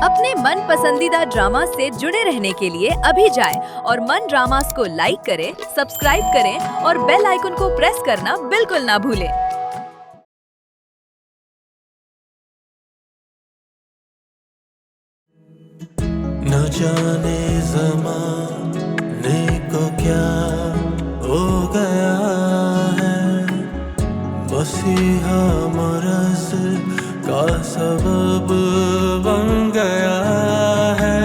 अपने मन पसंदीदा ड्रामा से जुड़े रहने के लिए अभी जाएं और मन ड्रामास को लाइक करें, सब्सक्राइब करें और बेल आइकन को प्रेस करना बिल्कुल ना भूलें। न जाने ज़माने को क्या हो गया है, मसीहा मरज़ का सबब बन गया है।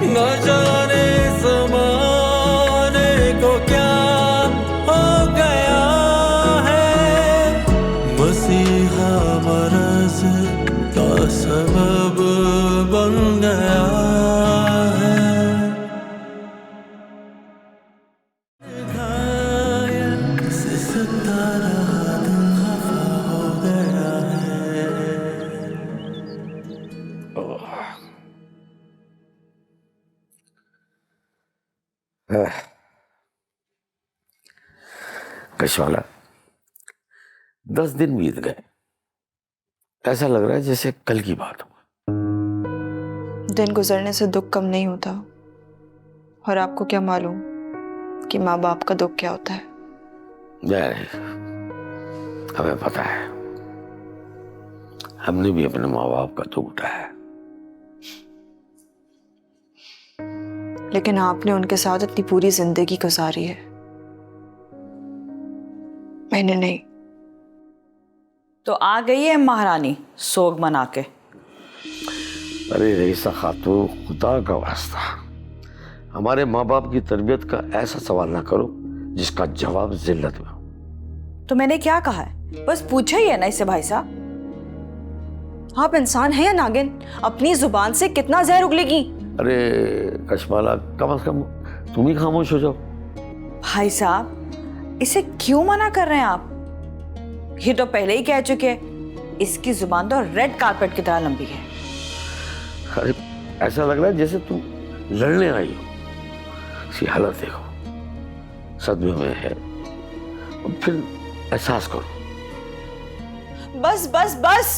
न जाने ज़माने को क्या हो गया है, मसीहा मरज़ का सबब बन गया है। घायल से सितारा दिल खफा हो गया है। कशवाला, 10 दिन बीत गए। ऐसा लग रहा है जैसे कल की बात हो। दिन गुजरने से दुख कम नहीं होता, और आपको क्या मालूम कि माँ बाप का दुख क्या होता है। नहीं, हमें पता है। हमने भी अपने माँ बाप का दुख उठाया है। लेकिन आपने उनके साथ अपनी पूरी जिंदगी गुजारी है, मैंने नहीं। तो आ गई है महारानी सोग मना के। अरे रईसा खातून, खुदा का वास्ता, हमारे माँ बाप की तरबियत का ऐसा सवाल ना करो जिसका जवाब जिल्लत में हो। तो मैंने क्या कहा है, बस पूछा ही है ना इससे भाई साहब। आप इंसान हैं या नागिन? अपनी जुबान से कितना जहर उगलेगी। अरे कशमाला, कम से कम तुम ही खामोश हो जाओ। भाई साहब, इसे क्यों मना कर रहे हैं आप? ये तो पहले ही कह चुके हैं, इसकी जुबान तो रेड कारपेट की तरह लंबी है। अरे ऐसा लग रहा है जैसे तुम लड़ने आई हो। इसकी हालत देखो, सदमे में है। और फिर एहसास करो। बस बस बस,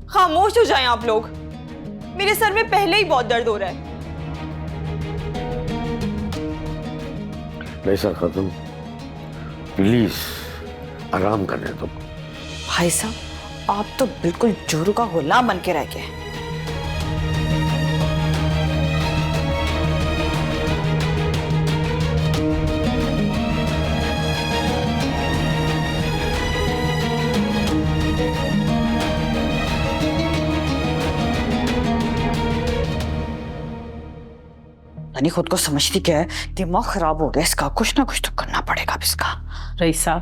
खामोश हो जाएं आप लोग। मेरे सर में पहले ही बहुत दर्द हो रहा है। रईसा खातून, प्लीज आराम करने दो। भाई साहब, आप तो बिल्कुल जोरू का गुलाम बन के रह गए। नहीं, खुद को समझती क्या है, दिमाग खराब हो गया इसका। कुछ ना कुछ तो करना पड़ेगा अब इसका। रईसा,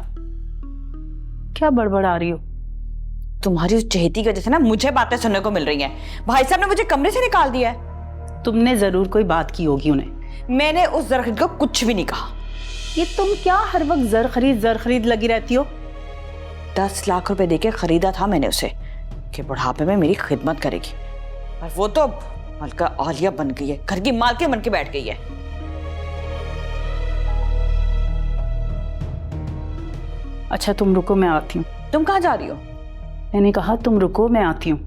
क्या बड़बड़ा रही हो? तुम्हारी उस चहेती की वजह से ना मुझे बातें सुनने को मिल रही हैं। भाई साहब ने मुझे कमरे से निकाल दिया है। तुमने जरूर कोई बात की होगी उन्हें। मैंने उस जर खरीद को कुछ भी नहीं कहा। ये तुम क्या हर वक्त जर खरीद लगी रहती हो? 10 लाख रुपए देके खरीदा था मैंने उसे कि बुढ़ापे में मेरी खिदमत करेगी, और वो तो मलका आलिया बन गई है, घर की मालकिन बन के बैठ गई है। अच्छा तुम रुको, मैं आती हूँ। तुम कहाँ जा रही हो? मैंने कहा तुम रुको, मैं आती हूँ।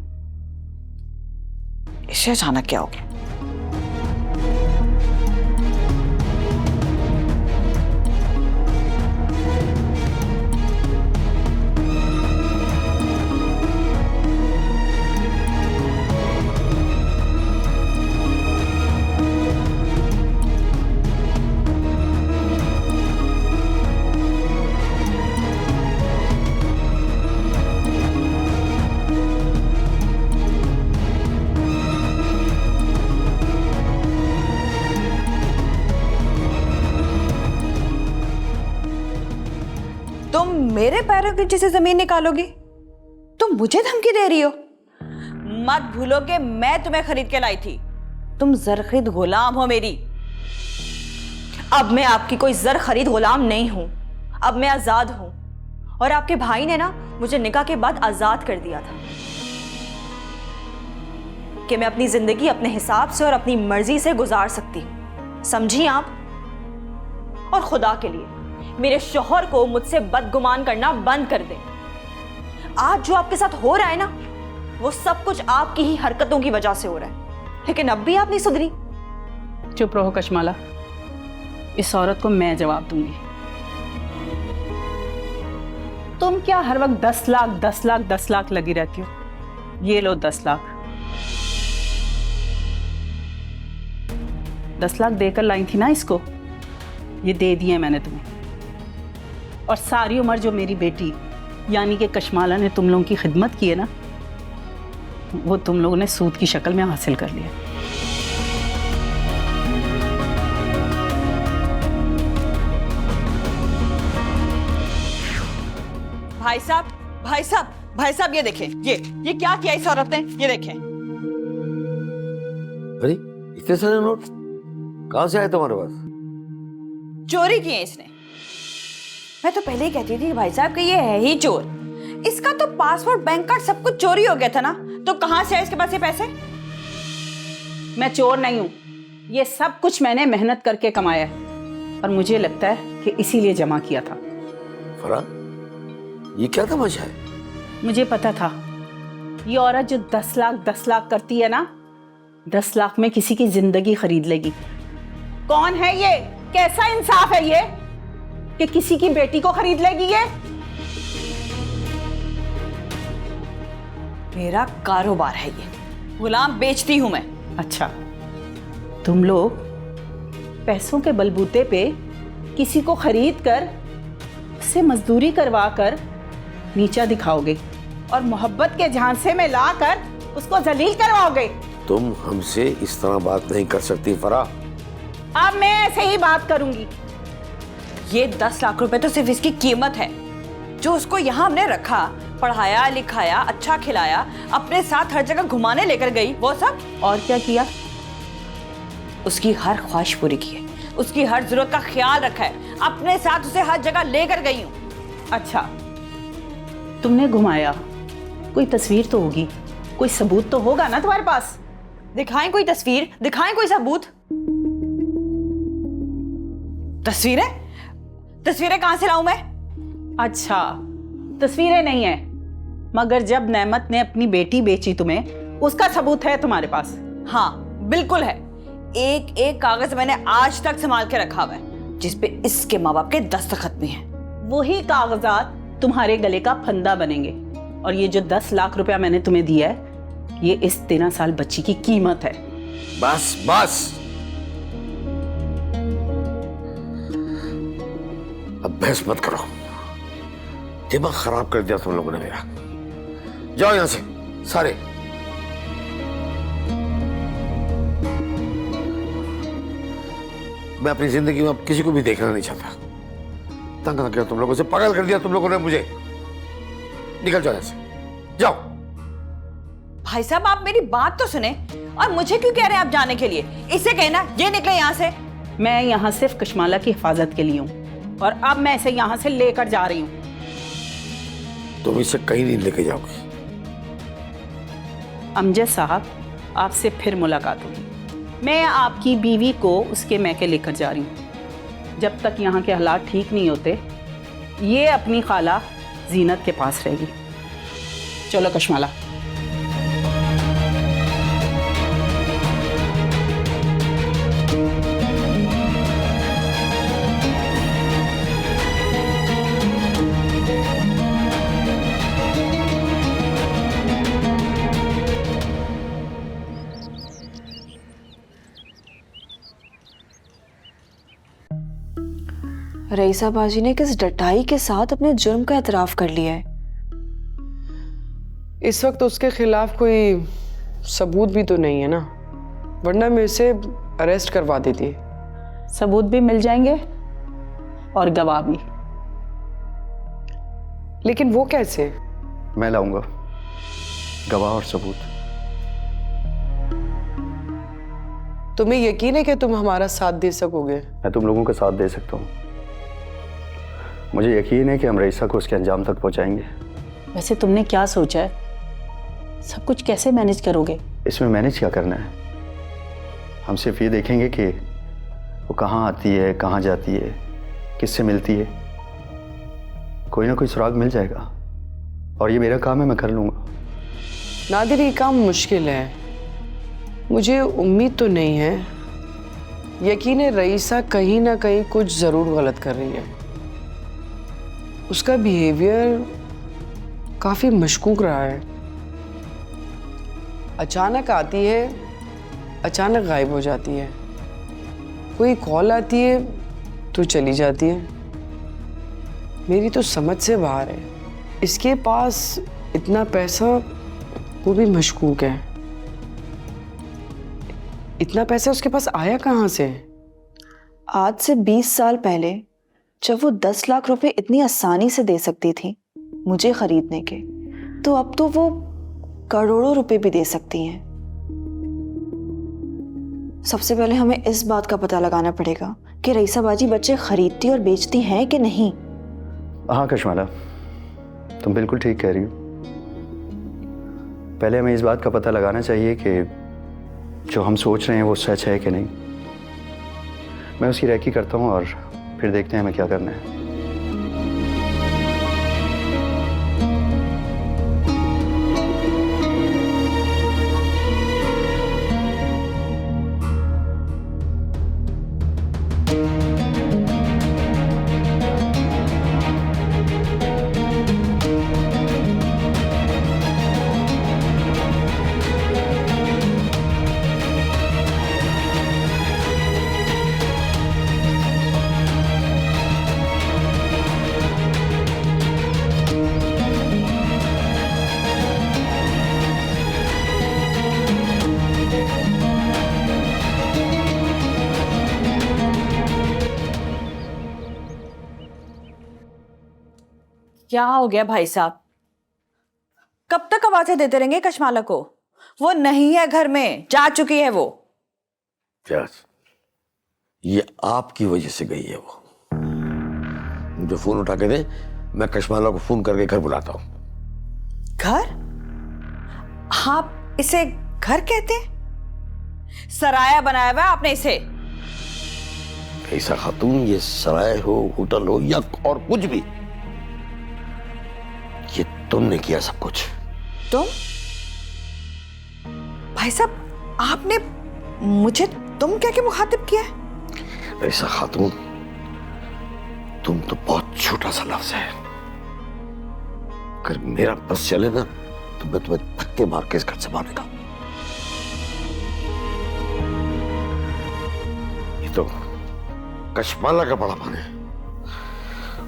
इसे अचानक क्या हो गया? तुम मेरे पैरों के नीचे से जमीन निकालोगी? तुम मुझे धमकी दे रही हो? मत भूलो कि मैं तुम्हें खरीद के लाई थी। तुम जर खरीद गुलाम हो मेरी। अब मैं आपकी कोई जर खरीद गुलाम नहीं हूं, अब मैं आजाद हूं। और आपके भाई ने ना मुझे निकाह के बाद आजाद कर दिया था कि मैं अपनी जिंदगी अपने हिसाब से और अपनी मर्जी से गुजार सकती हूं, समझी आप? और खुदा के लिए मेरे शौहर को मुझसे बदगुमान करना बंद कर दें। आज जो आपके साथ हो रहा है ना, वो सब कुछ आपकी ही हरकतों की वजह से हो रहा है, लेकिन अब भी आप नहीं सुधरी। चुप रहो कशमाला, इस औरत को मैं जवाब दूंगी। तुम क्या हर वक्त 10 लाख 10 लाख 10 लाख लगी रहती हो? ये लो 10 लाख। 10 लाख देकर लाई थी ना इसको, ये दे दिए मैंने तुम्हें। और सारी उम्र जो मेरी बेटी यानी कि कशमाला ने तुम लोगों की खिदमत की है ना, वो तुम लोगों ने सूद की शक्ल में हासिल कर लिया। भाई साहब, भाई साहब, भाई साहब, ये देखें, ये क्या किया इस औरत ने, ये देखें। अरे इतने सारे नोट कहाँ से आए तुम्हारे पास? चोरी किए इसने। मैं तो पहले ही कहती थी भाई साहब कि ये है ही चोर। इसका तो पासपोर्ट, बैंक कार्ड सब कुछ चोरी हो गया था ना, तो कहां से आए इसके पास ये पैसे? मैं चोर नहीं हूं, ये सब कुछ मैंने मेहनत करके कमाया है और मुझे लगता है कि इसीलिए जमा किया था। फरा, ये क्या तमाशा है? मुझे पता था ये औरत जो 10 लाख करती है ना, 10 लाख में किसी की जिंदगी खरीद लेगी। कौन है ये? कैसा इंसाफ है ये कि किसी की बेटी को खरीद लेगी ये? मेरा कारोबार है ये, गुलाम बेचती हूं मैं। अच्छा, तुम लोग पैसों के बलबूते पे किसी को खरीद कर उससे मजदूरी करवा कर नीचा दिखाओगे और मोहब्बत के झांसे में लाकर उसको जलील करवाओगे। तुम हमसे इस तरह बात नहीं कर सकती फरा। अब मैं ऐसे ही बात करूंगी। ये 10 लाख रुपए तो सिर्फ इसकी कीमत है, जो उसको यहाँ हमने रखा, पढ़ाया लिखाया, अच्छा खिलाया, अपने साथ हर जगह घुमाने लेकर गई, वो सब। और क्या किया? उसकी हर ख्वाहिश पूरी की है, उसकी हर जरूरत का ख्याल रखा है, अपने साथ उसे हर जगह लेकर गई हूँ। अच्छा, तुमने घुमाया, कोई तस्वीर तो होगी, कोई सबूत तो होगा ना तुम्हारे पास? दिखाएं कोई तस्वीर, दिखाएं कोई सबूत। तस्वीरें? तस्वीरें कहां से लाऊं मैं? अच्छा, तस्वीरें नहीं है, मगर जब नेमत ने अपनी बेटी बेची तुम्हें, उसका सबूत है तुम्हारे पास? हाँ बिल्कुल है, एक एक कागज मैंने आज तक संभाल के रखा हुआ है, जिसपे इसके माँ बाप के दस्तखत भी हैं। वही कागजात तुम्हारे गले का फंदा बनेंगे। और ये जो 10 लाख रुपया मैंने तुम्हें दिया है, ये इस 13 साल बच्ची की कीमत है। बस बस, अब बहस मत करो, दिमाग खराब कर दिया तुम लोगों ने मेरा। जाओ यहां से सारे। मैं अपनी जिंदगी में अब किसी को भी देखना नहीं चाहता। तंग न किया तुम लोगों से, पागल कर दिया तुम लोगों ने मुझे। निकल जाओ यहां से, जाओ। भाई साहब, आप मेरी बात तो सुने, और मुझे क्यों कह रहे हैं आप जाने के लिए? इससे कहना ये निकले यहाँ से। मैं यहाँ सिर्फ कशमाला की हिफाजत के लिए हूँ और अब मैं इसे यहाँ से लेकर जा रही हूँ। तुम इसे कहीं नहीं लेके जाओगे। अमजद साहब, आपसे फिर मुलाकात होगी। मैं आपकी बीवी को उसके मैके लेकर जा रही हूँ। जब तक यहाँ के हालात ठीक नहीं होते, ये अपनी खाला जीनत के पास रहेगी। चलो कशमाला। रईसा बाजी ने किस डटाई के साथ अपने जुर्म का एतराफ कर लिया है। इस वक्त उसके खिलाफ कोई सबूत भी तो नहीं है ना, वरना मैं उसे अरेस्ट करवा देती। सबूत भी मिल जाएंगे और गवाह भी। लेकिन वो कैसे? मैं लाऊंगा गवाह और सबूत। तुम्हें यकीन है कि तुम हमारा साथ दे सकोगे? मैं तुम लोगों का साथ दे सकता हूँ। मुझे यकीन है कि हम रईसा को उसके अंजाम तक पहुँचाएंगे। वैसे तुमने क्या सोचा है? सब कुछ कैसे मैनेज करोगे? इसमें मैनेज क्या करना है? हम सिर्फ ये देखेंगे कि वो कहाँ आती है, कहाँ जाती है, किससे मिलती है। कोई ना कोई सुराग मिल जाएगा और ये मेरा काम है, मैं कर लूँगा। नादिर, ये काम मुश्किल है। मुझे उम्मीद तो नहीं है, यकीन है रईसा कहीं ना कहीं कुछ ज़रूर गलत कर रही है। उसका बिहेवियर काफ़ी मशकूक रहा है। अचानक आती है, अचानक गायब हो जाती है। कोई कॉल आती है तो चली जाती है। मेरी तो समझ से बाहर है। इसके पास इतना पैसा, वो भी मशकूक है। इतना पैसा उसके पास आया कहाँ से? आज से 20 साल पहले जब वो 10 लाख रुपए इतनी आसानी से दे सकती थी मुझे खरीदने के, तो अब तो वो करोड़ों रुपए भी दे सकती हैं। सबसे पहले हमें इस बात का पता लगाना पड़ेगा कि रईसा बाजी बच्चे खरीदती और बेचती हैं कि नहीं। हाँ कशमाला, तुम बिल्कुल ठीक कह रही हो। पहले हमें इस बात का पता लगाना चाहिए कि जो हम सोच रहे हैं वो सच है कि नहीं। मैं उसकी रेकी करता हूँ और फिर देखते हैं हमें क्या करना है। क्या हो गया भाई साहब? कब तक आवाजें देते रहेंगे कशमाला को? वो नहीं है घर में, जा चुकी है वो। प्याज, ये आपकी वजह से गई है वो। मुझे फोन उठा के दे, मैं कशमाला को फोन करके घर बुलाता हूं। घर? आप इसे घर कहते हैं? सराया बनाया हुआ है आपने इसे। ऐसा खातून, ये सराय हो, होटल हो या और कुछ भी, ये तुमने किया सब कुछ। तुम? भाई साहब, आपने मुझे तुम क्या के मुखातिब किया है? ऐसा खातून, तुम तो बहुत छोटा सा लफ्ज है। अगर मेरा बस चले ना तो मैं तुम्हें धक्के मार के इस घर से मारेगा। ये तो कशमाला का बड़ा मन है,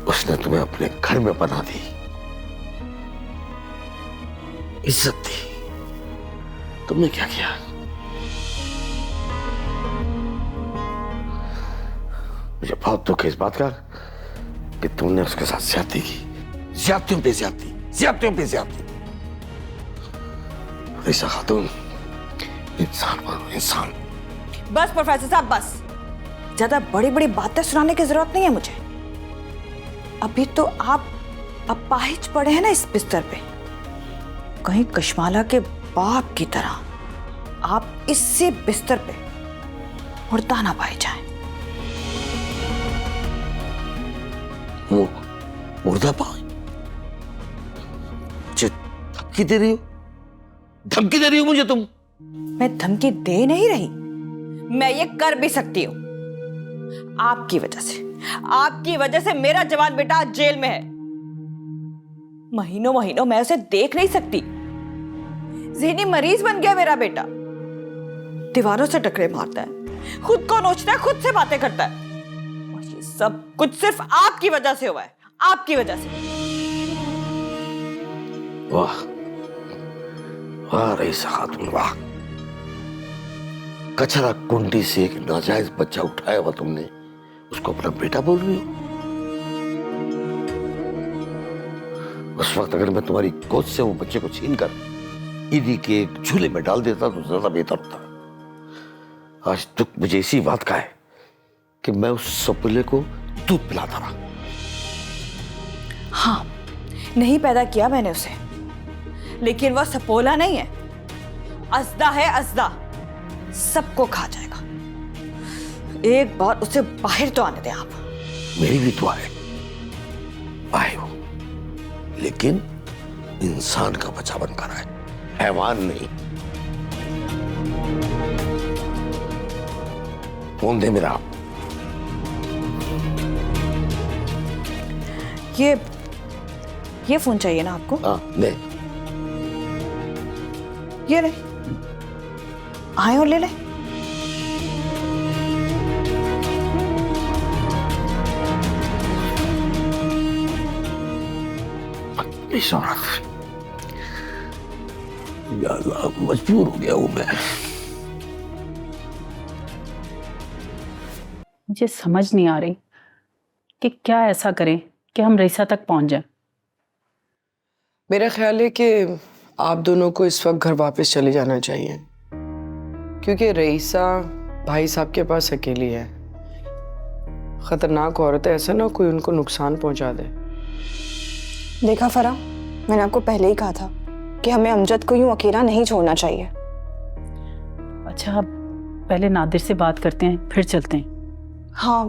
उसने तुम्हें अपने घर में बना दी, इज्जत दी। तुमने क्या किया? मुझे बहुत दुख है इस बात का कि तुमने उसके साथ ज्यादती की। ज्यादतियों पे ज्यादती, ज्यादतियों पे ज्यादती। रईसा खातून, इंसान बनो, इंसान। बस प्रोफेसर साहब, बस। ज्यादा बड़ी बड़ी बातें सुनाने की जरूरत नहीं है मुझे। अभी तो आप अपाहिज पड़े हैं ना इस बिस्तर पे। कहीं कशमाला के बाप की तरह आप इसी बिस्तर पे मुर्दा ना पाए जाएं। मुर्दा पाए? धमकी दे रही हो? धमकी दे रही हो मुझे तुम? मैं धमकी दे नहीं रही, मैं ये कर भी सकती हूँ। आपकी वजह से मेरा जवान बेटा आज जेल में है। महीनों महीनों मैं उसे देख नहीं सकती। ज़हनी मरीज बन गया मेरा बेटा। दीवारों से टकरे मारता है, खुद को नोचता है, खुद से बातें करता है। और ये सब कुछ सिर्फ आपकी वजह से हुआ है, आपकी वजह से। वाह वाह रईसा खातून, वाह। कचरा कुंडी से एक नाजायज बच्चा उठाया हुआ तुमने, उसको अपना बेटा बोल रही हो? उस वक्त अगर मैं तुम्हारी गोद से वो बच्चे को छीनकर इन्हीं के एक झूले में डाल देता तो ज्यादा बेहतर होता। आज दुख मुझे इसी बात का है कि मैं उस सपुले को दूध पिलाता रहा। हाँ, नहीं पैदा किया मैंने उसे, लेकिन वह सपोला नहीं है, अज़दा है, अज़दा। सबको खा जाएगा। एक बार उसे बाहर तो आने दें आप। मेरी भी दुआ है आए हो, लेकिन इंसान का बच्चा बनकर आए। हैवान नहीं। फोन दे मेरा। ये फोन चाहिए ना आपको? हाँ दे। ये ले, आए और ले ले। इस औरत, या अल्लाह, मजबूर हो गया हूं मैं। मुझे समझ नहीं आ रही कि क्या ऐसा करें कि हम रईसा तक पहुंच जाएं। मेरा ख्याल है कि आप दोनों को इस वक्त घर वापस चले जाना चाहिए, क्योंकि रईसा भाई साहब के पास अकेली है। खतरनाक औरत है, ऐसा ना कोई उनको नुकसान पहुंचा दे। देखा फरा, मैंने आपको पहले ही कहा था कि हमें अमजद को यूं अकेला नहीं छोड़ना चाहिए। अच्छा, अब पहले नादिर से बात करते हैं, फिर चलते हैं। हाँ,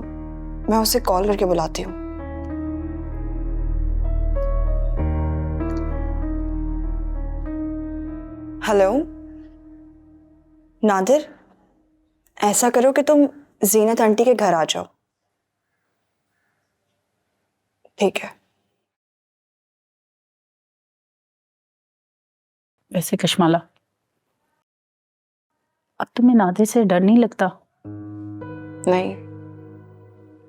मैं उसे कॉल करके बुलाती हूँ। हेलो नादिर, ऐसा करो कि तुम जीनत आंटी के घर आ जाओ। ठीक है। वैसे कशमाला, अब तुम्हें नादिर से डर नहीं लगता? नहीं,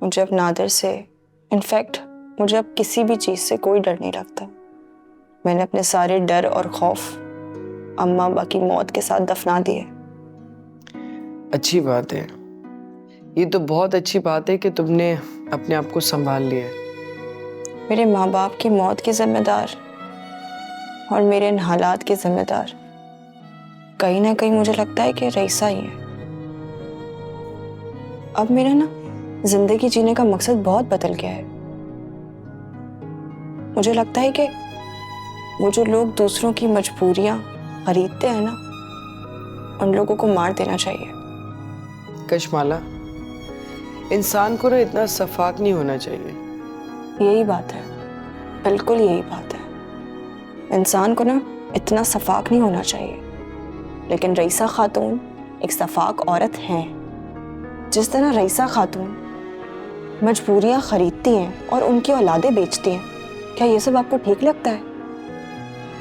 मुझे अब नादिर से, इनफैक्ट मुझे अब किसी भी चीज से कोई डर नहीं लगता। मैंने अपने सारे डर और खौफ अम्मा अब्बा की मौत के साथ दफना दिए। अच्छी बात है, ये तो बहुत अच्छी बात है कि तुमने अपने आप को संभाल लिया है। मेरे माँ बाप की मौत के जिम्मेदार और मेरे इन हालात के जिम्मेदार कहीं ना कहीं मुझे लगता है कि रईसा ही है। अब मेरा ना जिंदगी जीने का मकसद बहुत बदल गया है। मुझे लगता है कि वो जो लोग दूसरों की मजबूरियां खरीदते हैं ना, उन लोगों को मार देना चाहिए। कशमाला, इंसान को ना इतना सफाक नहीं होना चाहिए। यही बात है, बिल्कुल यही बात है। इंसान को ना इतना सफाक नहीं होना चाहिए। लेकिन रईसा खातून एक सफाक औरत हैं। जिस तरह रईसा खातून मजबूरियां खरीदती हैं और उनकी औलादें बेचती हैं, क्या ये सब आपको ठीक लगता है?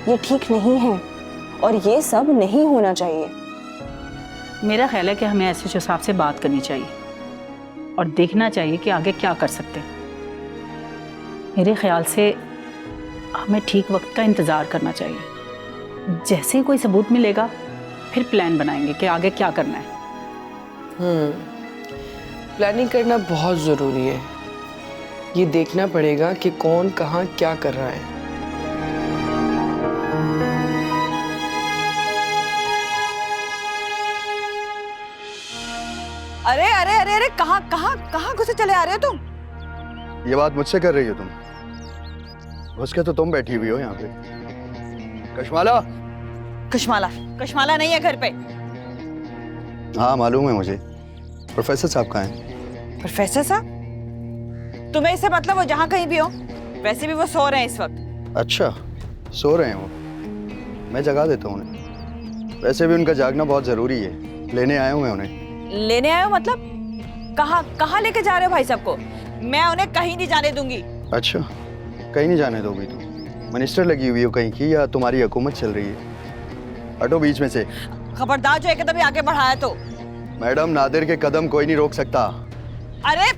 ये ठीक नहीं है और ये सब नहीं होना चाहिए। मेरा ख्याल है कि हमें एसएचओ साहब से बात करनी चाहिए और देखना चाहिए कि आगे क्या कर सकते हैं। मेरे ख्याल से हमें ठीक वक्त का इंतज़ार करना चाहिए। जैसे ही कोई सबूत मिलेगा फिर प्लान बनाएंगे कि आगे क्या करना है। प्लानिंग करना बहुत ज़रूरी है। ये देखना पड़ेगा कि कौन कहाँ क्या कर रहा है। अरे अरे अरे अरे, कहाँ कहाँ कहाँ घुसे चले आ रहे हो तुम? ये बात मुझसे कर रही हो तुम? घुस के तो तुम बैठी हुई हो यहाँ पे। कशमाला। कशमाला? कशमाला नहीं है घर पे। हाँ मालूम है मुझे। प्रोफेसर साहब कहाँ हैं? प्रोफेसर साहब? तुम्हें इससे मतलब वो जहाँ कहीं भी हो, वैसे भी वो सो रहे हैं इस वक्त। अच्छा, सो रहे हैं वो? मैं जगा देता हूँ उन्हें। वैसे भी उनका जागना बहुत ज़रूरी है। लेने आया हूँ मैं उन्हें। लेने आए हो मतलब? कहाँ कहाँ लेके जा रहे हो भाई साहब को? मैं उन्हें कहीं नहीं जाने दूंगी। अच्छा, कहीं नहीं जाने दोगी तुम? मिनिस्टर लगी हुई हो कहीं की या तुम्हारी हुकूमत चल रही है? हटो बीच में से। खबरदार जो एक कदम भी आगे बढ़ाया तो। मैडम, नादिर के कदम कोई नहीं रोक सकता। अरे